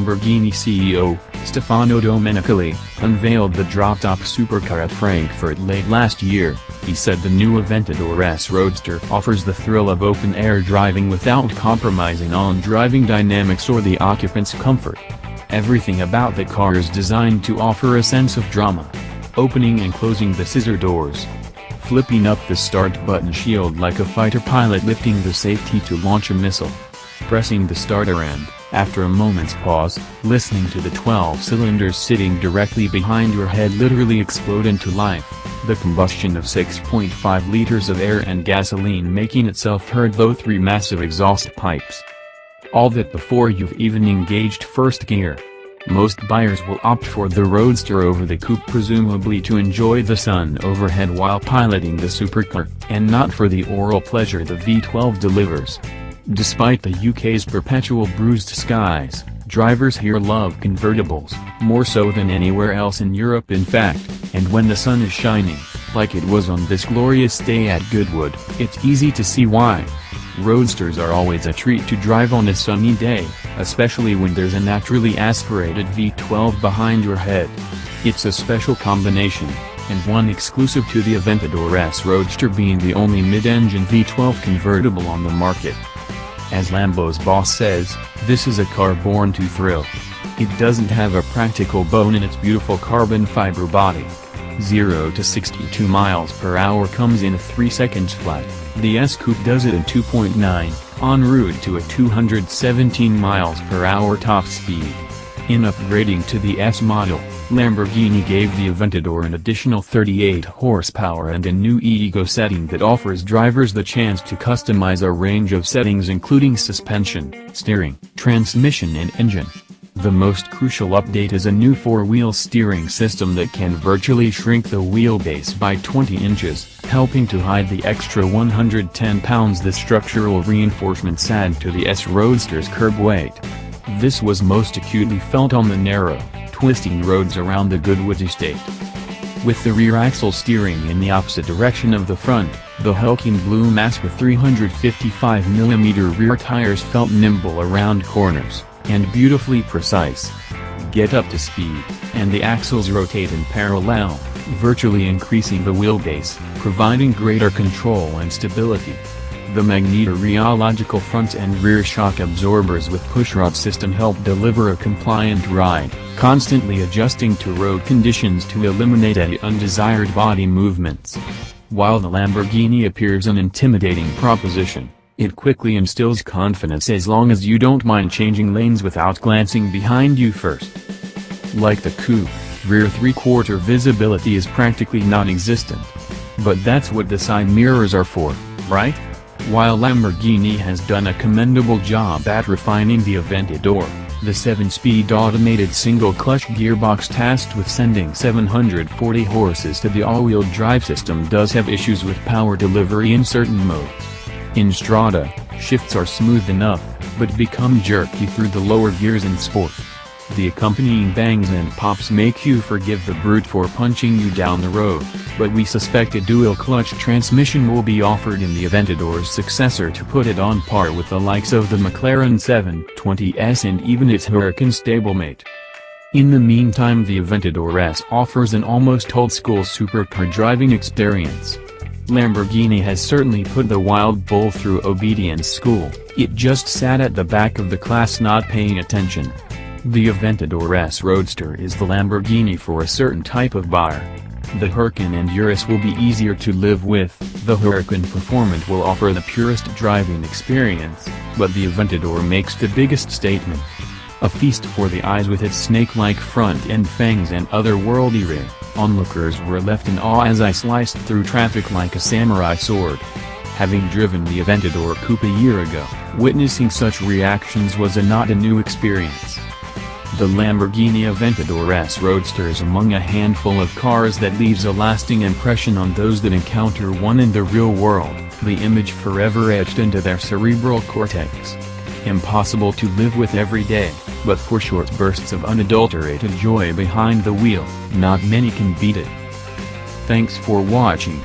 Lamborghini CEO, Stefano Domenicali, unveiled the droptop supercar at Frankfurt late last year. He said the new Aventador S Roadster offers the thrill of open-air driving without compromising on driving dynamics or the occupants' comfort. Everything about the car is designed to offer a sense of drama. Opening and closing the scissor doors. Flipping up the start button shield like a fighter pilot lifting the safety to launch a missile. Pressing the starter and, after a moment's pause, listening to the 12 cylinders sitting directly behind your head literally explode into life, the combustion of 6.5 liters of air and gasoline making itself heard through 3 massive exhaust pipes. All that before you've even engaged first gear. Most buyers will opt for the Roadster over the Coupe, presumably to enjoy the sun overhead while piloting the supercar, and not for the aural pleasure the V12 delivers. Despite the UK's perpetual bruised skies, drivers here love convertibles, more so than anywhere else in Europe in fact, and when the sun is shining, like it was on this glorious day at Goodwood, it's easy to see why. Roadsters are always a treat to drive on a sunny day, especially when there's a naturally aspirated V12 behind your head. It's a special combination, and one exclusive to the Aventador S Roadster, being the only mid-engine V12 convertible on the market. As Lambo's boss says, this is a car born to thrill. It doesn't have a practical bone in its beautiful carbon fiber body. 0 to 62 miles per hour comes in 3 seconds flat. The S Coupe does it in 2.9, en route to a 217 miles per hour top speed. In upgrading to the S model, Lamborghini gave the Aventador an additional 38 horsepower and a new e-Eco setting that offers drivers the chance to customize a range of settings including suspension, steering, transmission and engine. The most crucial update is a new 4-wheel steering system that can virtually shrink the wheelbase by 20 inches, helping to hide the extra 110 pounds the structural reinforcements add to the S Roadster's curb weight. This was most acutely felt on the narrow, twisting roads around the Goodwood estate. With the rear axle steering in the opposite direction of the front, the hulking blue mass with 355mm rear tires felt nimble around corners, and beautifully precise. Get up to speed, and the axles rotate in parallel, virtually increasing the wheelbase, providing greater control and stability. The magneto-rheological front and rear shock absorbers with pushrod system help deliver a compliant ride, constantly adjusting to road conditions to eliminate any undesired body movements. While the Lamborghini appears an intimidating proposition, it quickly instills confidence as long as you don't mind changing lanes without glancing behind you first. Like the Coupe, rear three-quarter visibility is practically non-existent. But that's what the side mirrors are for, right? While Lamborghini has done a commendable job at refining the Aventador, the 7-speed automated single-clutch gearbox tasked with sending 740 horses to the all-wheel drive system does have issues with power delivery in certain modes. In Strada, shifts are smooth enough, but become jerky through the lower gears in Sport. The accompanying bangs and pops make you forgive the brute for punching you down the road, but we suspect a dual-clutch transmission will be offered in the Aventador's successor to put it on par with the likes of the McLaren 720S and even its Huracan stablemate. In the meantime, the Aventador S offers an almost old-school supercar driving experience. Lamborghini has certainly put the wild bull through obedience school, it just sat at the back of the class not paying attention. The Aventador S Roadster is the Lamborghini for a certain type of buyer. The Huracan and Urus will be easier to live with, the Huracan Performant will offer the purest driving experience, but the Aventador makes the biggest statement. A feast for the eyes with its snake-like front end fangs and otherworldly rear. Onlookers were left in awe as I sliced through traffic like a samurai sword. Having driven the Aventador Coupe a year ago, witnessing such reactions was not a new experience. The Lamborghini Aventador S Roadster is among a handful of cars that leaves a lasting impression on those that encounter one in the real world, the image forever etched into their cerebral cortex. Impossible to live with every day, but for short bursts of unadulterated joy behind the wheel, not many can beat it. Thanks for watching.